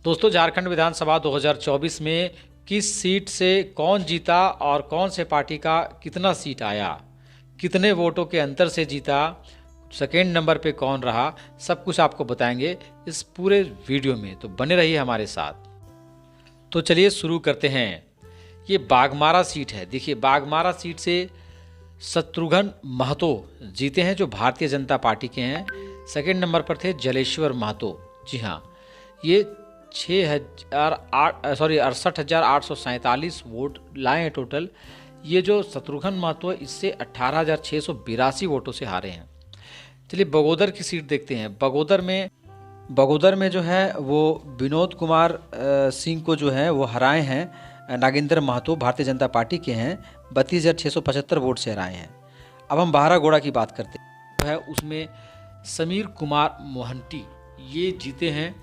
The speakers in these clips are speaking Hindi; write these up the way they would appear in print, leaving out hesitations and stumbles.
दोस्तों, झारखंड विधानसभा 2024 में किस सीट से कौन जीता और कौन से पार्टी का कितना सीट आया, कितने वोटों के अंतर से जीता, सेकेंड नंबर पे कौन रहा, सब कुछ आपको बताएंगे इस पूरे वीडियो में। तो बने रहिए हमारे साथ। तो चलिए शुरू करते हैं। ये बाघमारा सीट है। देखिए, बाघमारा सीट से शत्रुघ्न महतो जीते हैं, जो भारतीय जनता पार्टी के हैं। सेकेंड नंबर पर थे जलेश्वर महतो। जी हाँ, ये 68,847 वोट लाए हैं टोटल। ये जो शत्रुघ्न महतो है, इससे 18,682 वोटों से हारे हैं। चलिए बगोदर की सीट देखते हैं। बगोदर में जो है वो विनोद कुमार सिंह को जो है वो हराए हैं। नागेंद्र महतो भारतीय जनता पार्टी के हैं, 32,675 वोट से हराए हैं। अब हम बारागोड़ा की बात करते हैं। जो है उसमें समीर कुमार मोहंती ये जीते हैं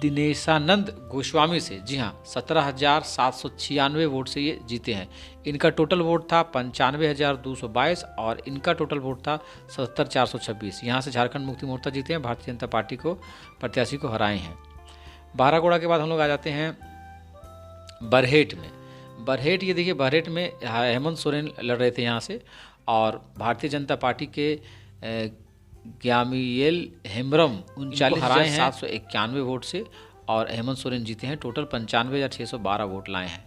दिनेशानंद गोस्वामी से। जी हाँ, 17,796 वोट से ये जीते हैं। इनका टोटल वोट था 95,222 और इनका टोटल वोट था 77,426। यहाँ से झारखंड मुक्ति मोर्चा जीते हैं, भारतीय जनता पार्टी को प्रत्याशी को हराए हैं। बारागोड़ा के बाद हम लोग आ जाते हैं बरहेट में। बरहेट, ये देखिए, बरहेट में हेमंत सोरेन लड़ रहे थे यहाँ से, और भारतीय जनता पार्टी के ग्यामियल हेम्ब्रम 39,791 वोट से, और हेमंत सोरेन जीते हैं। टोटल 95,612 वोट लाए हैं।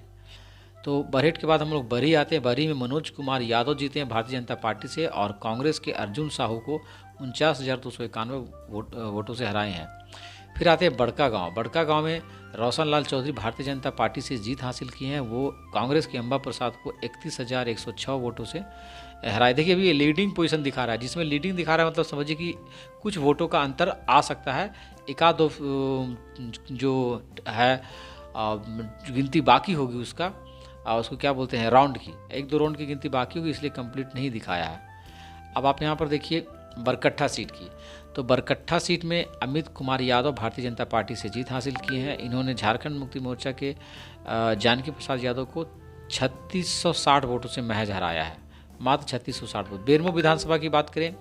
तो बरहेट के बाद हम लोग बरी आते हैं। बरी में मनोज कुमार यादव जीते हैं भारतीय जनता पार्टी से, और कांग्रेस के अर्जुन साहू को 49,291 वोटों से हराए हैं। फिर आते हैं बड़का गांव। बड़का गांव में रोशन लाल चौधरी भारतीय जनता पार्टी से जीत हासिल की हैं। वो कांग्रेस के अंबा प्रसाद को 31,106 वोटों से हराए। देखिए, अभी ये लीडिंग पोजीशन दिखा रहा है। जिसमें लीडिंग दिखा रहा है मतलब समझिए कि कुछ वोटों का अंतर आ सकता है। एक आध दो जो है गिनती बाकी होगी उसका, उसको क्या बोलते हैं, राउंड की, 1-2 राउंड की गिनती बाकी होगी, इसलिए कंप्लीट नहीं दिखाया है। अब आप यहाँ पर देखिए बरकट्ठा सीट की। तो बरकट्ठा सीट में अमित कुमार यादव भारतीय जनता पार्टी से जीत हासिल की है। इन्होंने झारखंड मुक्ति मोर्चा के जानकी प्रसाद यादव को 3660 वोटों से महज हराया है, मात्र 3660 वोट। बेरमो विधानसभा की बात करें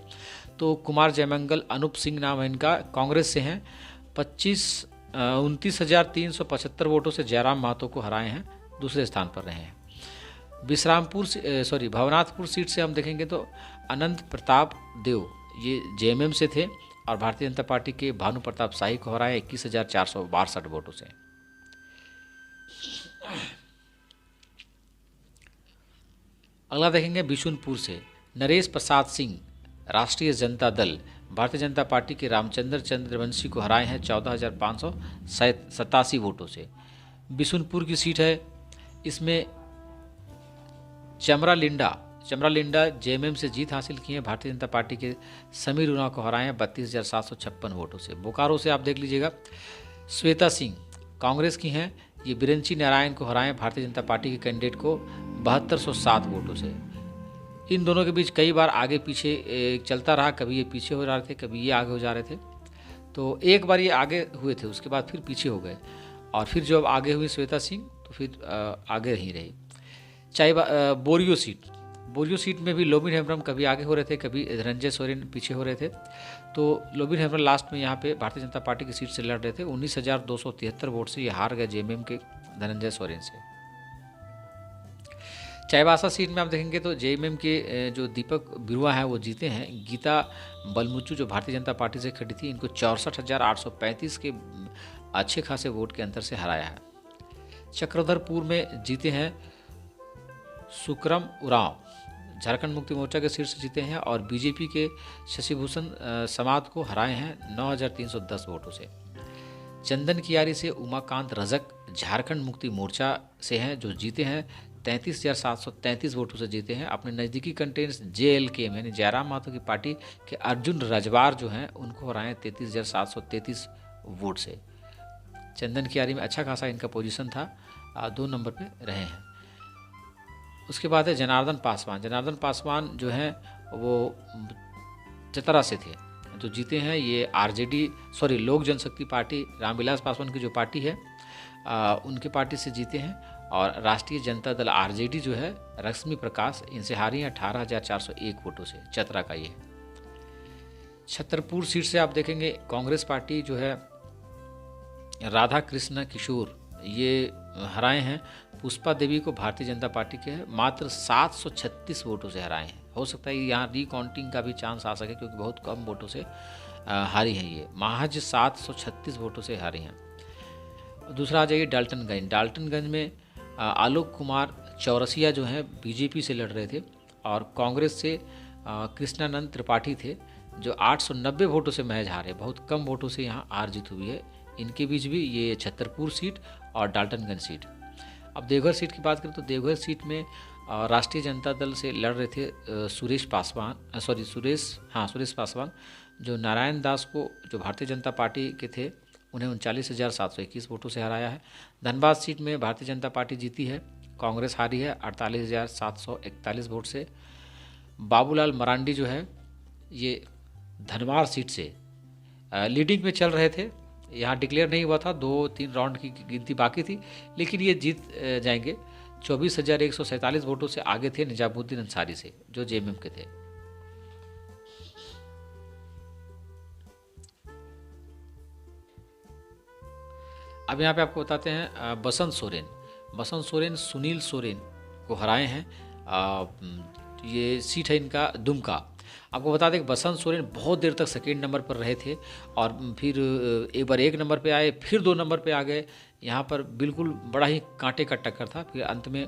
तो कुमार जयमंगल अनूप सिंह नाम है इनका, कांग्रेस से हैं, 29,375 वोटों से जयराम महतो को हराए हैं, दूसरे स्थान पर रहे हैं। भवनाथपुर सीट से हम देखेंगे तो अनंत प्रताप देव ये जेएमएम से थे, और भारतीय जनता पार्टी के भानु प्रताप शाही को हराए 21,462 वोटों से। अगला देखेंगे बिशुनपुर से नरेश प्रसाद सिंह राष्ट्रीय जनता दल भारतीय जनता पार्टी के रामचंद्र चंद्रवंशी को हराए हैं 14,587 वोटों से। बिशुनपुर की सीट है। इसमें चमरा लिंडा जेएमएम से जीत हासिल की है। भारतीय जनता पार्टी के समीर उरांव को हराए हैं 32,756 वोटों से। बोकारो से आप देख लीजिएगा, श्वेता सिंह कांग्रेस की हैं, ये बिरंची नारायण को हराए भारतीय जनता पार्टी के कैंडिडेट को 7207 वोटों से। इन दोनों के बीच कई बार आगे पीछे चलता रहा, कभी ये पीछे हो रहे थे, कभी ये आगे हो जा रहे थे। तो एक बार ये आगे हुए थे, उसके बाद फिर पीछे हो गए, और फिर जब आगे हुई श्वेता सिंह तो फिर आगे ही रही। बोरियो सीट में भी लोबिन हेम्ब्रम कभी आगे हो रहे थे, कभी धनंजय सोरेन पीछे हो रहे थे। तो लोबिन हेम्ब्रम लास्ट में यहाँ पे भारतीय जनता पार्टी की सीट से लड़ रहे थे। 19,273 वोट से ये हार गए जेएमएम के धनंजय सोरेन से। चाईबासा सीट में आप देखेंगे तो जेएमएम के जो दीपक बिरुआ हैं वो जीते हैं। गीता बलमुचू जो भारतीय जनता पार्टी से खड़ी थी, इनको 64,835 के अच्छे खासे वोट के अंतर से हराया है। चक्रधरपुर में जीते हैं सुकरम उरांव, झारखंड मुक्ति मोर्चा के सीट से जीते हैं, और बीजेपी के शशिभूषण समात को हराए हैं 9,310 वोटों से। चंदन कियारी से उमाकांत रजक झारखंड मुक्ति मोर्चा से हैं, जो जीते हैं 33,733 वोटों से जीते हैं। अपने नज़दीकी कंटेंट्स JLK में यानी जयराम महतो की पार्टी के अर्जुन रजवार जो हैं उनको हराए 33,733 वोट से। चंदन कियारी में अच्छा खासा इनका पोजीशन था, 2 नंबर पे रहे हैं। उसके बाद है जनार्दन पासवान जो हैं वो चतरा से थे, तो जीते हैं। ये लोक जनशक्ति पार्टी रामविलास पासवान की जो पार्टी है उनके पार्टी से जीते हैं, और राष्ट्रीय जनता दल RJD जो है रश्मि प्रकाश, इनसे हारी हैं 18,401 वोटों से। चतरा का ये। छतरपुर सीट से आप देखेंगे कांग्रेस पार्टी जो है राधा कृष्ण किशोर ये हराए हैं। पुष्पा देवी को भारतीय जनता पार्टी के मात्र 736 वोटों से हराए हैं। हो सकता है यहाँ रिकाउंटिंग का भी चांस आ सके क्योंकि बहुत कम वोटों से हारी हैं, ये महज 736 वोटों से हारी हैं। दूसरा आ जाइए डाल्टनगंज में आलोक कुमार चौरसिया जो हैं बीजेपी से लड़ रहे थे और कांग्रेस से कृष्णानंद त्रिपाठी थे जो 890 वोटों से महज हारे। बहुत कम वोटों से यहाँ हार जीत हुई है इनके बीच भी, ये छतरपुर सीट और डाल्टनगंज सीट। अब देवघर सीट की बात करें तो देवघर सीट में राष्ट्रीय जनता दल से लड़ रहे थे सुरेश पासवान जो नारायण दास को जो भारतीय जनता पार्टी के थे उन्हें 39,721 वोटों से हराया है। धनबाद सीट में भारतीय जनता पार्टी जीती है, कांग्रेस हारी है 48,741 वोट से। बाबूलाल मरांडी जो है ये धनबाद सीट से लीडिंग में चल रहे थे, यहाँ डिक्लेयर नहीं हुआ था, 2-3 राउंड की गिनती बाकी थी, लेकिन ये जीत जाएंगे। 24,147 वोटों से आगे थे निजामुद्दीन अंसारी से जो जेएमएम के थे। अब यहाँ पे आपको बताते हैं बसंत सोरेन सुनील सोरेन को हराए हैं। ये सीट है इनका दुमका। आपको बता दें कि बसंत सोरेन बहुत देर तक सेकेंड नंबर पर रहे थे और फिर एक बार 1 नंबर पे आए, फिर 2 नंबर पे आ गए। यहाँ पर बिल्कुल बड़ा ही कांटे का टक्कर था। फिर अंत में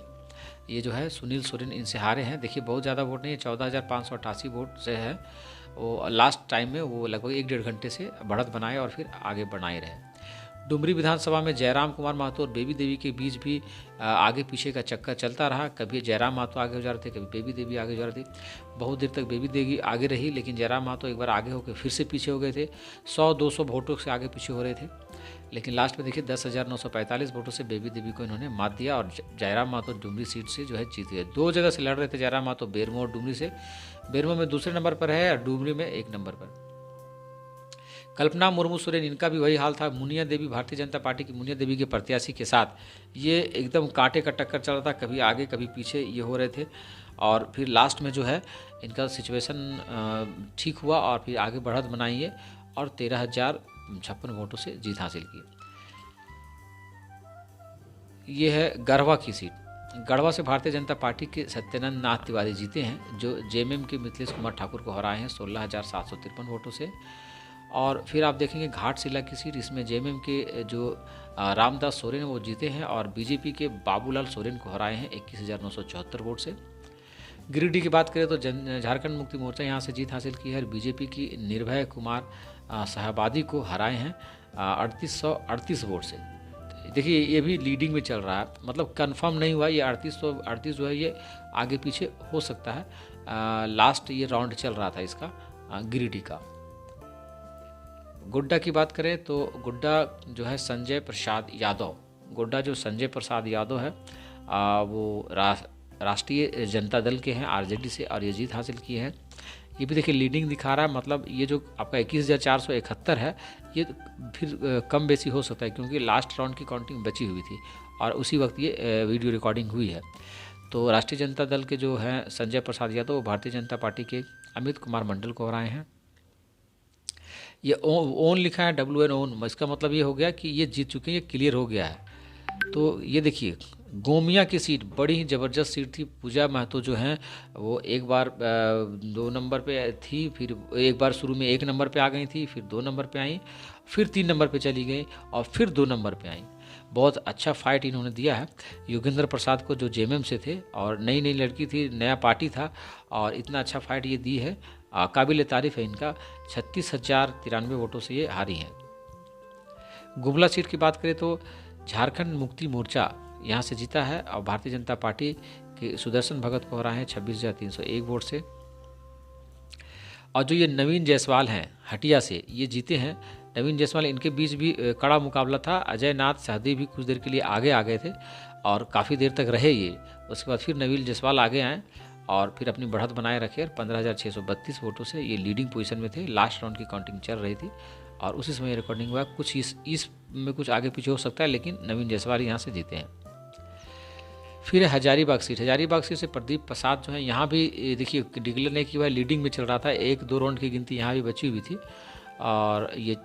ये जो है सुनील सोरेन इनसे हारे हैं। देखिए बहुत ज़्यादा वोट नहीं है, 14,588 वोट से है। वो लास्ट टाइम में वो लगभग 1-1.5 घंटे से बढ़त बनाए और फिर आगे बढ़ाए रहे। डुमरी विधानसभा में जयराम कुमार महतो और बेबी देवी के बीच भी आगे पीछे का चक्कर चलता रहा। कभी जयराम महतो आगे हो जा रहे थे, कभी बेबी देवी आगे हो जा रही थी। बहुत देर तक बेबी देवी आगे रही, लेकिन जयराम महतो एक बार आगे होकर फिर से पीछे हो गए थे। 100-200 वोटों से आगे पीछे हो रहे थे, लेकिन लास्ट में देखिए 10,945 वोटों से बेबी देवी को इन्होंने मात दिया और जयराम महतो डुमरी सीट से जो है जीत गए। 2 जगह से लड़ रहे थे जयराम महतो, बेरमो और डुमरी से। बेरमो में दूसरे नंबर पर है और डुमरी में 1 नंबर पर। कल्पना मुर्मू सोरेन इनका भी वही हाल था। मुनिया देवी भारतीय जनता पार्टी की मुनिया देवी के प्रत्याशी के साथ ये एकदम कांटे का टक्कर चल रहा था, कभी आगे कभी पीछे ये हो रहे थे और फिर लास्ट में जो है इनका सिचुएशन ठीक हुआ और फिर आगे बढ़त बनाई है और 13,056 वोटों से जीत हासिल की। ये है गढ़वा की सीट। गढ़वा से भारतीय जनता पार्टी के सत्येंद्र नाथ तिवारी जीते हैं जो जेएमएम के मिथिलेश कुमार ठाकुर को हराए हैं 16,753 वोटों से। और फिर आप देखेंगे घाटशिला की सीट, इसमें जेएमएम के जो रामदास सोरेन वो जीते हैं और बीजेपी के बाबूलाल सोरेन को हराए हैं 21,974 वोट से। गिरिडीह की बात करें तो झारखंड मुक्ति मोर्चा यहाँ से जीत हासिल की है। बीजेपी की निर्भय कुमार साहबादी को हराए हैं 3,838 वोट से। देखिए ये भी लीडिंग में चल रहा है, मतलब कंफर्म नहीं हुआ, ये 38 जो है ये आगे पीछे हो सकता है। लास्ट ये राउंड चल रहा था इसका गिरिडीह का। गोड्डा की बात करें तो गोड्डा जो है संजय प्रसाद यादव है वो राष्ट्रीय जनता दल के हैं आरजेडी से और ये जीत हासिल किए हैं। ये भी देखिए लीडिंग दिखा रहा है, मतलब ये जो आपका 21,471 है ये फिर कम बेसी हो सकता है क्योंकि लास्ट राउंड की काउंटिंग बची हुई थी और उसी वक्त ये वीडियो रिकॉर्डिंग हुई है। तो राष्ट्रीय जनता दल के जो हैं संजय प्रसाद यादव वो भारतीय जनता पार्टी के अमित कुमार मंडल को हराए हैं। ये ओन लिखा है WN ओन, इसका मतलब ये हो गया कि ये जीत चुके हैं, ये क्लियर हो गया है। तो ये देखिए गोमिया की सीट बड़ी ही ज़बरदस्त सीट थी। पूजा महतो जो हैं वो एक बार 2 नंबर पे थी, फिर एक बार शुरू में 1 नंबर पे आ गई थी, फिर 2 नंबर पे आई, फिर 3 नंबर पे चली गई और फिर 2 नंबर पे आई। बहुत अच्छा फाइट इन्होंने दिया है योगेंद्र प्रसाद को जो जेएमएम से थे और नई लड़की थी, नया पार्टी था और इतना अच्छा फाइट ये दी है, काबिल तारीफ है इनका। 36,093 वोटों से ये हारी हैं। गुमला सीट की बात करें तो झारखंड मुक्ति मोर्चा यहाँ से जीता है और भारतीय जनता पार्टी के सुदर्शन भगत को हराए हैं 26,301 वोट से। और जो ये नवीन जायसवाल हैं हटिया से, ये जीते हैं। नवीन जायसवाल, इनके बीच भी कड़ा मुकाबला था। अजय नाथ सहदेव भी कुछ देर के लिए आगे आ गए थे और काफ़ी देर तक रहे ये। उसके बाद फिर नवीन जायसवाल आगे आए और फिर अपनी बढ़त बनाए रखे और 15,632 वोटों से ये लीडिंग पोजीशन में थे। लास्ट राउंड की काउंटिंग चल रही थी और उसी समय रिकॉर्डिंग हुआ। कुछ इस में कुछ आगे पीछे हो सकता है, लेकिन नवीन जायसवाल यहाँ से जीते हैं। फिर हजारीबाग सीट से प्रदीप प्रसाद जो है, यहाँ भी देखिए डिक्लेयर नहीं किया हुआ, लीडिंग में चल रहा था, 1-2 राउंड की गिनती यहाँ भी बची हुई थी और ये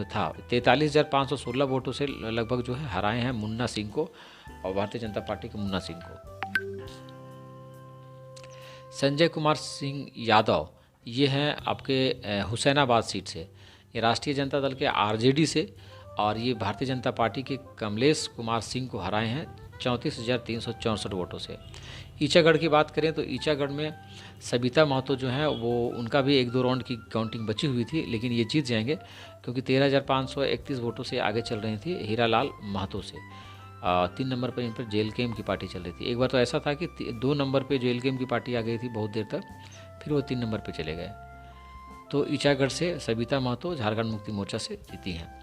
था 43,516 वोटों से लगभग जो है हराए हैं मुन्ना सिंह को और भारतीय जनता पार्टी के मुन्ना सिंह को। संजय कुमार सिंह यादव ये हैं आपके हुसैनाबाद सीट से, ये राष्ट्रीय जनता दल के आरजेडी से और ये भारतीय जनता पार्टी के कमलेश कुमार सिंह को हराए हैं 34,364 वोटों से। ईचागढ़ की बात करें तो ईचागढ़ में सबिता महतो जो हैं वो, उनका भी 1-2 राउंड की काउंटिंग बची हुई थी, लेकिन ये जीत जाएंगे क्योंकि 13,531 वोटों से आगे चल रही थी हीरालाल महतो से। 3 नंबर पर इन पर जेएलकेएम की पार्टी चल रही थी। एक बार तो ऐसा था कि 2 नंबर पर जेएलकेएम की पार्टी आ गई थी बहुत देर तक, फिर वो 3 नंबर पर चले गए। तो ईचागढ़ से सबिता महतो झारखंड मुक्ति मोर्चा से जीती हैं।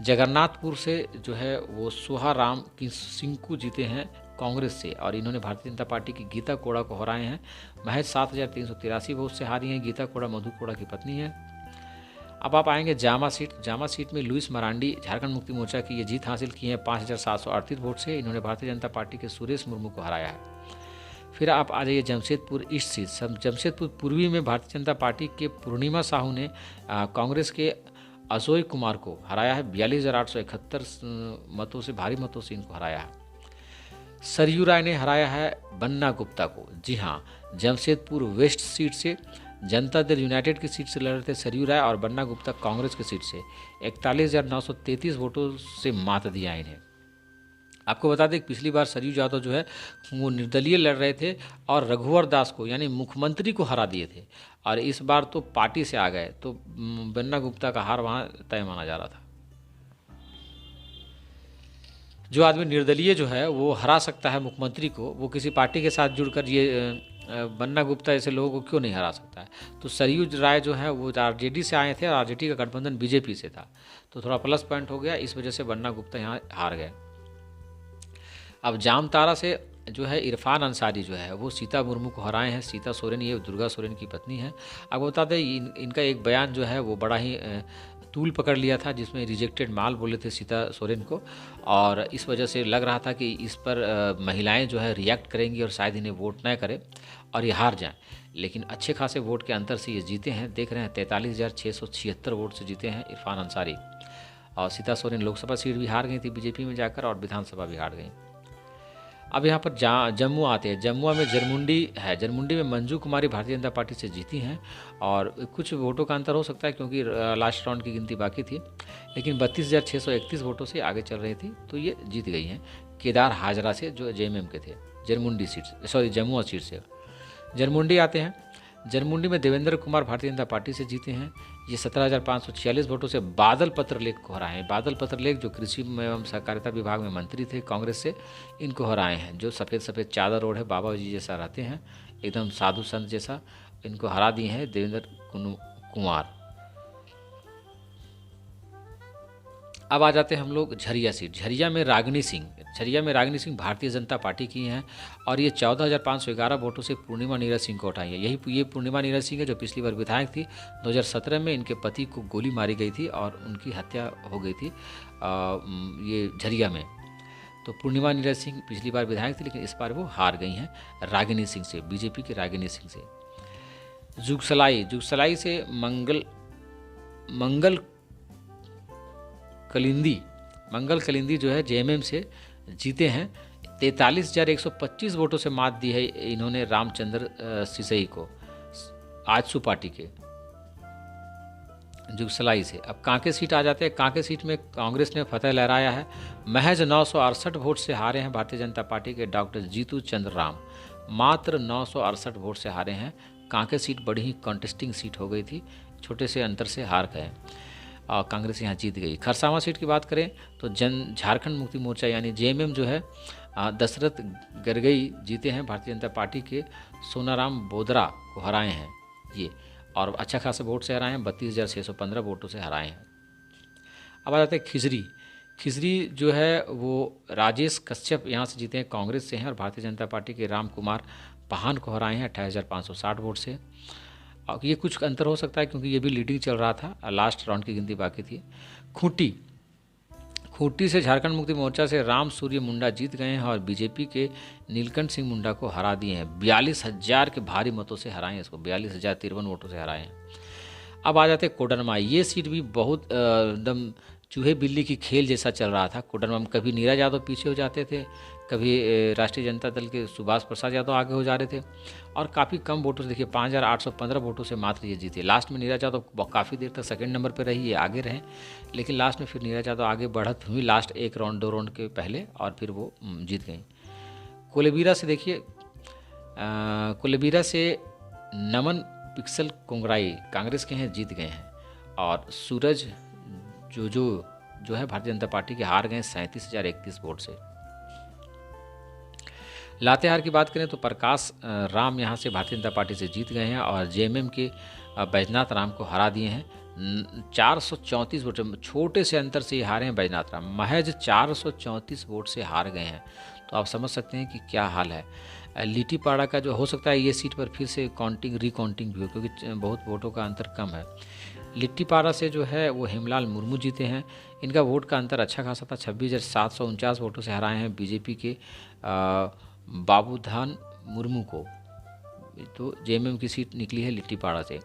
जगन्नाथपुर से जो है वो सुहाराम की सिंकू जीते हैं कांग्रेस से और इन्होंने भारतीय जनता पार्टी की गीता कोड़ा को हराए हैं। महज 7,383 वोट से हारी हैं। गीता कोड़ा मधु कोड़ा की पत्नी है। अब आप आएंगे जामा सीट में लुइस मरांडी झारखंड मुक्ति मोर्चा की ये जीत हासिल की है 5,738 वोट से। इन्होंने भारतीय जनता पार्टी के सुरेश मुर्मू को हराया है। फिर आप आ जाइए जमशेदपुर ईस्ट सीट। जमशेदपुर पूर्वी में भारतीय जनता पार्टी के पूर्णिमा साहू ने कांग्रेस के अजोय कुमार को हराया है 42,871 मतों से, भारी मतों से इनको हराया है। सरयू राय ने हराया है बन्ना गुप्ता को। जी हाँ, जमशेदपुर वेस्ट सीट से जनता दल यूनाइटेड की सीट से लड़ रहे थे सरयू राय और बन्ना गुप्ता कांग्रेस की सीट से 41,933 वोटों से मात दिया इन्हें। आपको बता दें कि पिछली बार सरयू यादव जो है वो निर्दलीय लड़ रहे थे और रघुवर दास को यानी मुख्यमंत्री को हरा दिए थे और इस बार तो पार्टी से आ गए, तो बन्ना गुप्ता का हार वहाँ तय माना जा रहा था। जो आदमी निर्दलीय जो है वो हरा सकता है मुख्यमंत्री को, वो किसी पार्टी के साथ जुड़कर ये बन्ना गुप्ता ऐसे लोगों को क्यों नहीं हरा सकता है। तो सरयू राय जो है वो आरजेडी से आए थे और आरजेडी का गठबंधन बीजेपी से था, तो थोड़ा प्लस पॉइंट हो गया, इस वजह से बन्ना गुप्ता यहाँ हार गए। अब जामतारा से जो है इरफान अंसारी जो है वो सीता मुर्मू को हराए हैं। सीता सोरेन ये दुर्गा सोरेन की पत्नी है। अब बता दें इनका एक बयान जो है वो बड़ा ही तूल पकड़ लिया था, जिसमें रिजेक्टेड माल बोले थे सीता सोरेन को और इस वजह से लग रहा था कि इस पर महिलाएं जो है रिएक्ट करेंगी और शायद इन्हें वोट न करें और ये हार जाएं, लेकिन अच्छे खासे वोट के अंतर से ये जीते हैं। देख रहे हैं 43,676 वोट से जीते हैं इरफान अंसारी। और सीता सोरेन लोकसभा सीट भी हार गई थी बीजेपी में जाकर और विधानसभा भी हार गई। अब यहाँ पर जम्मू आते हैं। जम्मू में जरमुंडी है। जरमुंडी में मंजू कुमारी भारतीय जनता पार्टी से जीती हैं और कुछ वोटों का अंतर हो सकता है क्योंकि लास्ट राउंड की गिनती बाकी थी, लेकिन 32,631 वोटों से आगे चल रही थी, तो ये जीत गई हैं। केदार हाजरा से जो जेएमएम के थे, जम्मू सीट से। जरमुंडी आते हैं। जरमुंडी में देवेंद्र कुमार भारतीय जनता पार्टी से जीते हैं। ये 17,546 वोटों से बादल पत्र लेख को हराए हैं। बादल पत्र लेख जो कृषि एवं सहकारिता विभाग में मंत्री थे कांग्रेस से, इनको हराए हैं। जो सफ़ेद सफ़ेद चादर ओढ़ है, बाबा जी जैसा रहते हैं, एकदम साधु संत जैसा, इनको हरा दिए हैं देवेंद्र कुमार। अब आ जाते हैं हम लोग झरिया सीट। झरिया में रागिनी सिंह भारतीय जनता पार्टी की हैं और ये 14,511 वोटों से पूर्णिमा नीरज सिंह को उठाई है। ये पूर्णिमा नीरज सिंह है जो पिछली बार विधायक थी। 2017 में इनके पति को गोली मारी गई थी और उनकी हत्या हो गई थी ये झरिया में। तो पूर्णिमा नीरज सिंह पिछली बार विधायक थी, लेकिन इस बार वो हार गई हैं रागिनी सिंह से, बीजेपी की रागिनी सिंह से। जुगसलाई से मंगल कलिंदी जो है जेएमएम से जीते हैं। 43,125 वोटों से मात दी है इन्होंने रामचंद्र सिसई को, आजसू पार्टी के जुगसलाई से। अब कांके सीट आ जाते हैं। कांके सीट में कांग्रेस ने फतेह लहराया है। महज 968 वोट से हारे हैं भारतीय जनता पार्टी के डॉक्टर जीतू चंद्र राम, मात्र 968 वोट से हारे हैं। कांके सीट बड़ी ही कॉन्टेस्टिंग सीट हो गई थी, छोटे से अंतर से हार गए। कांग्रेस यहाँ जीत गई। खरसावां सीट की बात करें तो झारखंड मुक्ति मोर्चा यानी जेएमएम जो है दशरथ गरगई जीते हैं भारतीय जनता पार्टी के सोनाराम बोदरा को हराए हैं ये, और अच्छा खासा वोट से हराए हैं, 32,615 वोटों से हराए हैं। अब आ जाते हैं खिजरी जो है वो राजेश कश्यप यहाँ से जीते हैं, कांग्रेस से हैं, और भारतीय जनता पार्टी के राम कुमार पाहान को हराए हैं 28,560 वोट से। ये कुछ अंतर हो सकता है क्योंकि ये भी लीडिंग चल रहा था, लास्ट राउंड की गिनती बाकी थी। खूंटी से झारखंड मुक्ति मोर्चा से राम सूर्य मुंडा जीत गए हैं और बीजेपी के नीलकंठ सिंह मुंडा को हरा दिए हैं। 42,000 के भारी मतों से हराए हैं इसको, 42,053 वोटों से हराए हैं। अब आ जाते हैं कोडरमा। ये सीट भी बहुत एकदम चूहे बिल्ली की खेल जैसा चल रहा था कोडरमा में। कभी नीरज यादव पीछे हो जाते थे, कभी राष्ट्रीय जनता दल के सुभाष प्रसाद यादव आगे हो जा रहे थे, और काफ़ी कम वोटों से, देखिए 5,815 वोटों से मात्र ये जीते। लास्ट में नीरज यादव काफ़ी देर तक सेकंड नंबर पर रही, ये आगे रहे, लेकिन लास्ट में फिर नीरज यादव आगे बढ़त हुई लास्ट एक राउंड 2 राउंड के पहले, और फिर वो जीत गई। कोलेबीरा से देखिए, कोलेबीरा से नमन पिक्सल कोंगराई कांग्रेस के हैं, जीत गए हैं। और सूरज जो है भारतीय जनता पार्टी के हार गए 37,031 वोट से। लातेहार की बात करें तो प्रकाश राम यहाँ से भारतीय जनता पार्टी से जीत गए हैं और जेएमएम के बैजनाथ राम को हरा दिए हैं। 434 वोट, छोटे से अंतर से ये हारे हैं बैजनाथ राम, महज 434 वोट से हार गए हैं। तो आप समझ सकते हैं कि क्या हाल है। लिट्टीपाड़ा का जो हो सकता है ये सीट पर फिर से रिकाउंटिंग भी हो, क्योंकि बहुत वोटों का अंतर कम है। लिट्टीपाड़ा से जो है वो हेमलाल मुर्मू जीते हैं। इनका वोट का अंतर अच्छा खासा था, 26,749 वोटों से हराए हैं बीजेपी के बाबूधान मुर्मू को। तो जेएमएम की सीट निकली है लिट्टीपाड़ा से।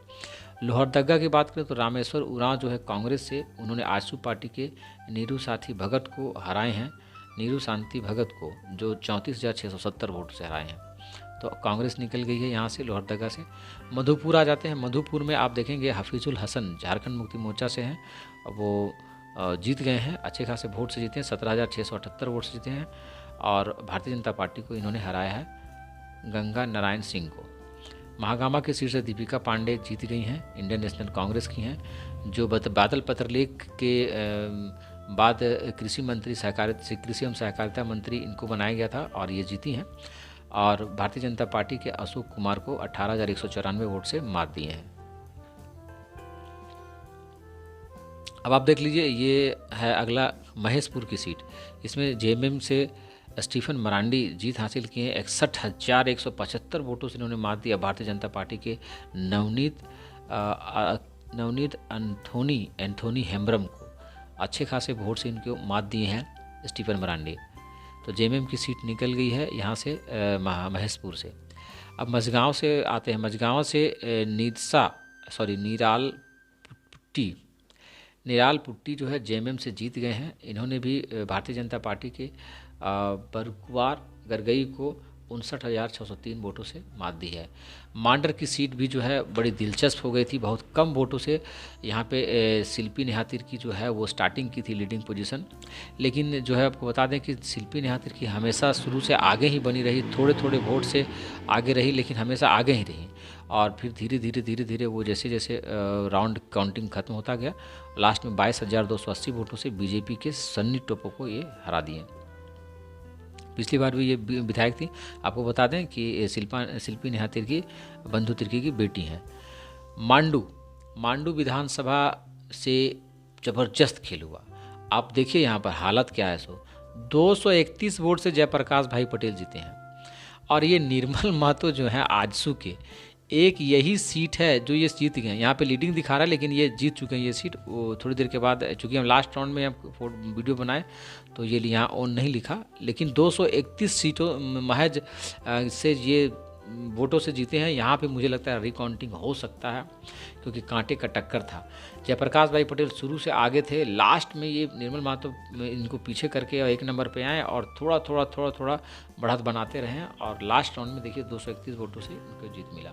लोहरदगा की बात करें तो रामेश्वर उरांव जो है कांग्रेस से, उन्होंने आजसू पार्टी के नीरू साथी भगत को हराए हैं, नीरू शांति भगत को, जो 34,670 वोट से हराए हैं। तो कांग्रेस निकल गई है यहाँ से लोहरदगा से। मधुपुर आ जाते हैं। मधुपुर में आप देखेंगे हफीजुल हसन झारखंड मुक्ति मोर्चा से हैं, वो जीत गए हैं, अच्छे खासे वोट से जीते हैं, 17,678 वोट से जीते हैं। और भारतीय जनता पार्टी को इन्होंने हराया है गंगा नारायण सिंह को। महागामा की सीट से दीपिका पांडे जीत गई हैं, इंडियन नेशनल कांग्रेस की हैं, जो बादल पत्रलेख के बाद कृषि मंत्री कृषि एवं सहकारिता मंत्री इनको बनाया गया था और ये जीती हैं। और भारतीय जनता पार्टी के अशोक कुमार को 18,194 वोट से मात दिए हैं। अब आप देख लीजिए, ये है अगला महेशपुर की सीट। इसमें जेएमएम से स्टीफन मरांडी जीत हासिल किए हैं, 61,175 वोटों से इन्होंने मात दिया भारतीय जनता पार्टी के नवनीत एंथोनी हेम्ब्रम को। अच्छे खासे वोट से इनको मात दिए हैं स्टीफन मरांडी। तो जेएमएम की सीट निकल गई है यहाँ से महेशपुर से। अब मझगांव से आते हैं। मझगांव से निराल पुट्टी जो है जेएमएम से जीत गए हैं। इन्होंने भी भारतीय जनता पार्टी के बरकुआर गरगई को 59,603 वोटों से मात दी है। मांडर की सीट भी जो है बड़ी दिलचस्प हो गई थी, बहुत कम वोटों से यहाँ पे शिल्पी नेहातिर की जो है वो स्टार्टिंग की थी लीडिंग पोजीशन, लेकिन जो है आपको बता दें कि शिल्पी नेहातिर की हमेशा शुरू से आगे ही बनी रही, थोड़े थोड़े वोट से आगे रही, लेकिन हमेशा आगे ही रही। और फिर धीरे धीरे वो जैसे जैसे राउंड काउंटिंग खत्म होता गया, लास्ट में 22,280 वोटों से बीजेपी के सन्नी टोपो को ये हरा दिए। पिछली बार भी ये विधायक थी। आपको बता दें कि शिल्पी नेहा तिर्की बंधु तिर्की की बेटी हैं। मांडू विधानसभा से जबरदस्त खेल हुआ। आप देखिए यहाँ पर हालत क्या है। 231 वोट से जयप्रकाश भाई पटेल जीते हैं। और ये निर्मल महतो जो है आजसू के, एक यही सीट है जो ये जीत गए। यहाँ पे लीडिंग दिखा रहा है, लेकिन ये जीत चुके हैं ये सीट। वो थोड़ी देर के बाद, चूँकि हम लास्ट राउंड में वीडियो बनाए तो ये यहाँ ऑन नहीं लिखा, लेकिन 231 सीटों महज से ये वोटों से जीते हैं। यहाँ पे मुझे लगता है रिकाउंटिंग हो सकता है, क्योंकि कांटे का टक्कर था। जयप्रकाश भाई पटेल शुरू से आगे थे, लास्ट में ये निर्मल महतो इनको पीछे करके 1 नंबर पे आए और थोड़ा बढ़त बनाते रहे और लास्ट राउंड में देखिए 231 वोटों से इनको जीत मिला।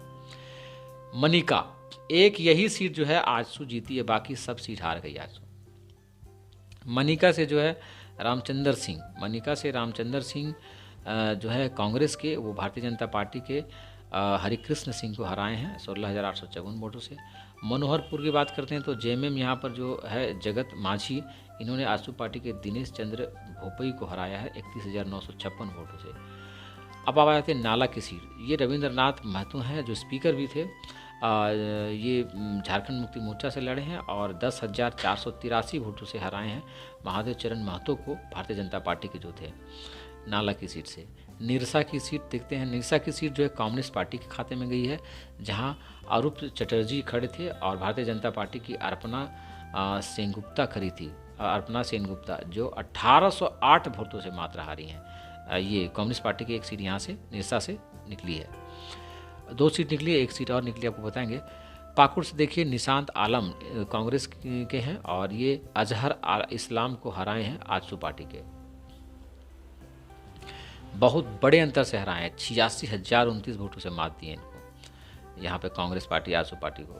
मनिका, एक यही सीट जो है आजसू जीती है, बाकी सब सीट हार गई आजसू। मनिका से जो है रामचंद्र सिंह जो है कांग्रेस के, वो भारतीय जनता पार्टी के हरिकृष्ण सिंह को हराए हैं 16,854 वोटों से। मनोहरपुर की बात करते हैं तो जेएमएम यहाँ पर जो है जगत माझी, इन्होंने आजसू पार्टी के दिनेश चंद्र भोपई को हराया है 31,956 वोटों से। अब आ जाते हैं नाला की सीट। ये रविंद्रनाथ महतो हैं जो स्पीकर भी थे। ये झारखंड मुक्ति मोर्चा से लड़े हैं और 10,483 वोटों से हराए हैं महादेव चरण महतो को, भारतीय जनता पार्टी के जो थे नाला की सीट से। निरसा की सीट देखते हैं। निरसा की सीट जो है कम्युनिस्ट पार्टी के खाते में गई है, जहां अरूप चटर्जी खड़े थे और भारतीय जनता पार्टी की अर्पणा सेनगुप्ता खड़ी थी। अर्पणा सेनगुप्ता जो 1808 वोटों से मात्र हारी हैं। ये कम्युनिस्ट पार्टी की एक सीट यहाँ से निरसा से निकली है। 2 सीट निकली है, 1 सीट और निकली, आपको बताएंगे। पाकुड़ से देखिए निशांत आलम कांग्रेस के हैं और ये अजहर इस्लाम को हराए हैं आजसू पार्टी के। बहुत बड़े अंतर से हराए हैं, 86,029 वोटों से मात दिए इनको यहाँ पे कांग्रेस पार्टी आजसू पार्टी को।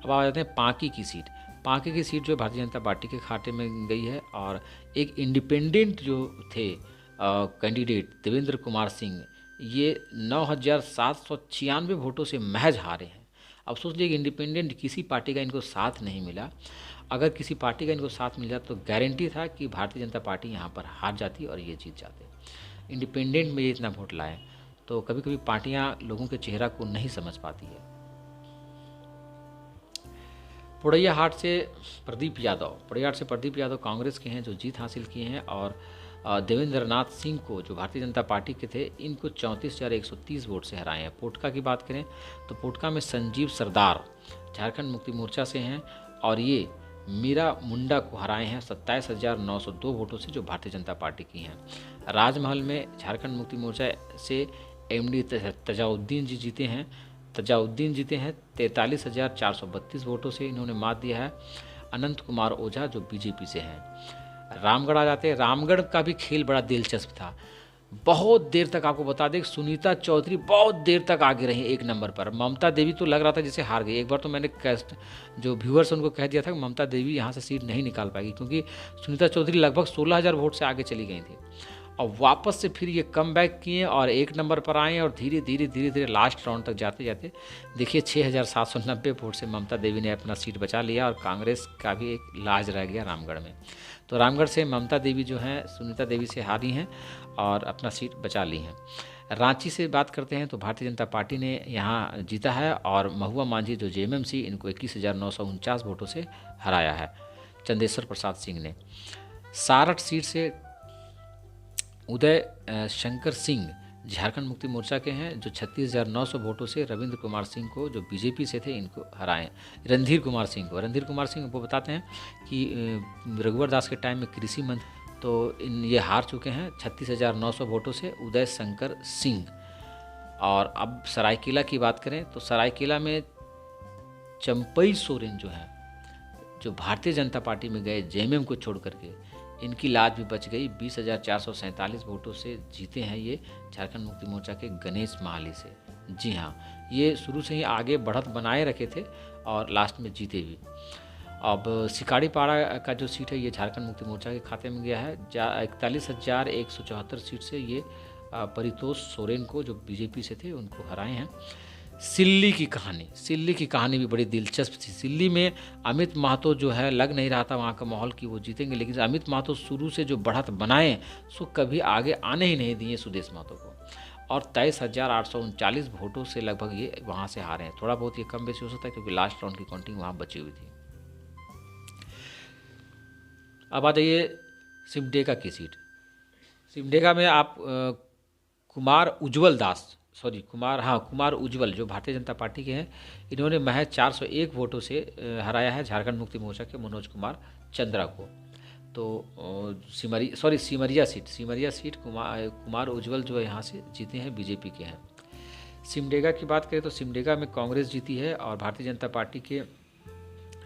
अब आ जाते हैं पांकी की सीट। पांकी की सीट जो भारतीय जनता पार्टी के खाते में गई है और एक इंडिपेंडेंट जो थे कैंडिडेट देवेंद्र कुमार सिंह, ये 9,796 वोटों से महज हारे हैं। अब सोच लीजिए इंडिपेंडेंट किसी पार्टी का इनको साथ नहीं मिला। अगर किसी पार्टी का इनको साथ मिल जाता तो गारंटी था कि भारतीय जनता पार्टी यहाँ पर हार जाती और ये जीत जाते। इंडिपेंडेंट में ये इतना वोट लाए, तो कभी कभी पार्टियाँ लोगों के चेहरा को नहीं समझ पाती है। पोड़ैया हाट से प्रदीप यादव कांग्रेस के हैं जो जीत हासिल किए हैं और देवेंद्र नाथ सिंह को जो भारतीय जनता पार्टी के थे इनको 34,130 वोट से हराए हैं। पोटका की बात करें तो पोटका में संजीव सरदार झारखंड मुक्ति मोर्चा से हैं और ये मीरा मुंडा को हराए हैं 27,902 वोटों से जो भारतीय जनता पार्टी की हैं। राजमहल में झारखंड मुक्ति मोर्चा से एमडी तजाउद्दीन जीते हैं 43,432 वोटों से इन्होंने मात दिया है। अनंत कुमार ओझा जो बीजेपी से हैं। रामगढ़ आ जाते हैं। रामगढ़ का भी खेल बड़ा दिलचस्प था। बहुत देर तक, आपको बता दें, सुनीता चौधरी बहुत देर तक आगे रही 1 नंबर पर। ममता देवी तो लग रहा था जैसे हार गई। एक बार तो मैंने जो व्यूअर्स उनको कह दिया था कि ममता देवी यहाँ से सीट नहीं निकाल पाएगी, क्योंकि सुनीता चौधरी लगभग 16,000 वोट से आगे चली गई थी और वापस से फिर ये कम बैक किए और 1 नंबर पर आए और धीरे धीरे लास्ट राउंड तक जाते जाते देखिए 6,790 वोट से ममता देवी ने अपना सीट बचा लिया और कांग्रेस का भी एक लाज रह गया रामगढ़ में। तो रामगढ़ से ममता देवी जो हैं सुनीता देवी से हारी हैं और अपना सीट बचा ली हैं। रांची से बात करते हैं तो भारतीय जनता पार्टी ने यहाँ जीता है और महुआ मांझी जो जेएमएमसी इनको 21,949 वोटों से हराया है चंदेश्वर प्रसाद सिंह ने। सारठ सीट से उदय शंकर सिंह झारखंड मुक्ति मोर्चा के हैं जो 36,900 वोटों से रविंद्र कुमार सिंह को जो बीजेपी से थे इनको हराएं। रणधीर कुमार सिंह को बताते हैं कि रघुवर दास के टाइम में कृषि मंत्री, तो ये हार चुके हैं 36,900 वोटों से उदय शंकर सिंह। और अब सरायकेला की बात करें तो सरायकेला में चंपई सोरेन जो हैं जो भारतीय जनता पार्टी में गए जेएमएम को छोड़ करके, इनकी लाज भी बच गई। 20,447 वोटों से जीते हैं ये झारखंड मुक्ति मोर्चा के गणेश महाली से। जी हाँ, ये शुरू से ही आगे बढ़त बनाए रखे थे और लास्ट में जीते भी। अब सिकाड़ीपाड़ा का जो सीट है ये झारखंड मुक्ति मोर्चा के खाते में गया है। 41,174 सीट से ये परितोष सोरेन को जो बीजेपी से थे उनको हराए हैं। सिल्ली की कहानी भी बड़ी दिलचस्प थी। सिल्ली में अमित महतो जो है, लग नहीं रहा था वहाँ का माहौल कि वो जीतेंगे, लेकिन अमित महतो शुरू से जो बढ़त बनाए सो कभी आगे आने ही नहीं दिए सुदेश महतो को और 23,839 वोटों से लगभग ये वहाँ से हारे हैं। थोड़ा बहुत ये कम बेसी हो सकता है क्योंकि लास्ट राउंड की काउंटिंग वहाँ बची हुई थी। अब आ जाइए सिमडेगा की सीट। सिमडेगा में आप कुमार उज्ज्वल जो भारतीय जनता पार्टी के हैं, इन्होंने महज 401 वोटों से हराया है झारखंड मुक्ति मोर्चा के मनोज कुमार चंद्रा को। तो सिमरिया सीट कुमार उज्ज्वल जो है यहाँ से जीते हैं, बीजेपी के हैं। सिमडेगा की बात करें तो सिमडेगा में कांग्रेस जीती है और भारतीय जनता पार्टी के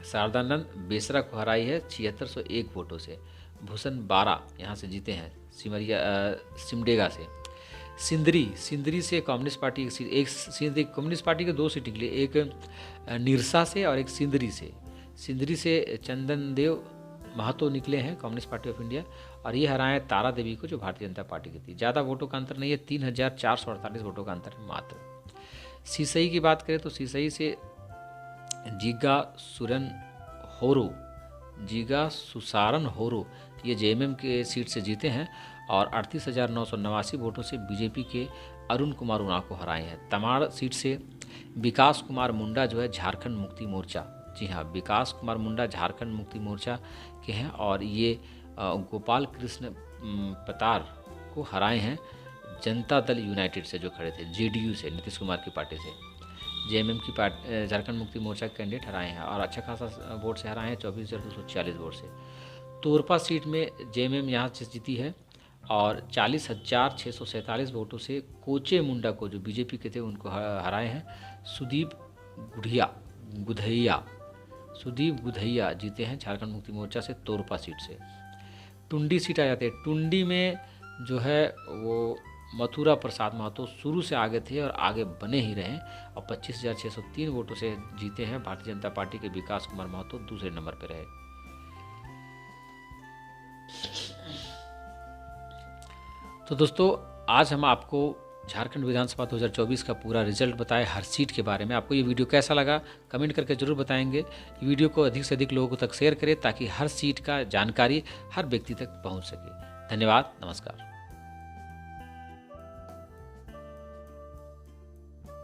शारदानंद बेसरा को हराई है 7601 वोटों से। भूषण बारा यहाँ से जीते हैं सिमडेगा से। सिंदरी से कम्युनिस्ट पार्टी कम्युनिस्ट पार्टी के 2 सीट निकले, एक निरसा से और एक सिंदरी से चंदन देव महतो निकले हैं कम्युनिस्ट पार्टी ऑफ इंडिया और ये हराए तारा देवी को जो भारतीय जनता पार्टी की थी। ज़्यादा वोटों का अंतर नहीं है, 3,448 वोटों का अंतर है मात्र। सीसई की बात करें तो सीसई से जीगा सुसारन होरो ये जेएमएम के सीट से जीते हैं और 38,989 वोटों से बीजेपी के अरुण कुमार उरांव को हराए हैं। तमाड़ सीट से विकास कुमार मुंडा जो है झारखंड मुक्ति मोर्चा, जी हाँ, विकास कुमार मुंडा झारखंड मुक्ति मोर्चा के हैं और ये गोपाल कृष्ण पतार को हराए हैं जनता दल यूनाइटेड से जो खड़े थे, जेडीयू से, नीतीश कुमार की पार्टी से। जेएमएम की पार्टी झारखंड मुक्ति मोर्चा के कैंडिडेट हराए हैं और अच्छा खासा वोट से हराए हैं, 24,246 वोट से। तोरपा सीट में जेएमएम यहाँ से जीती है और 40,647 वोटों से कोचे मुंडा को, जो बीजेपी के थे, उनको हराए हैं। सुदीप गुधैया जीते हैं झारखंड मुक्ति मोर्चा से तोरपा सीट से। टुंडी सीट आ जाते हैं। टुंडी में जो है वो मथुरा प्रसाद महतो शुरू से आगे थे और आगे बने ही रहे और 25,603 वोटों से जीते हैं। भारतीय जनता पार्टी के विकास कुमार महतो दूसरे नंबर पर रहे। तो दोस्तों, आज हम आपको झारखंड विधानसभा 2024 का पूरा रिजल्ट बताए हर सीट के बारे में। आपको ये वीडियो कैसा लगा कमेंट करके जरूर बताएंगे। वीडियो को अधिक से अधिक लोगों तक शेयर करें ताकि हर सीट का जानकारी हर व्यक्ति तक पहुंच सके। धन्यवाद, नमस्कार।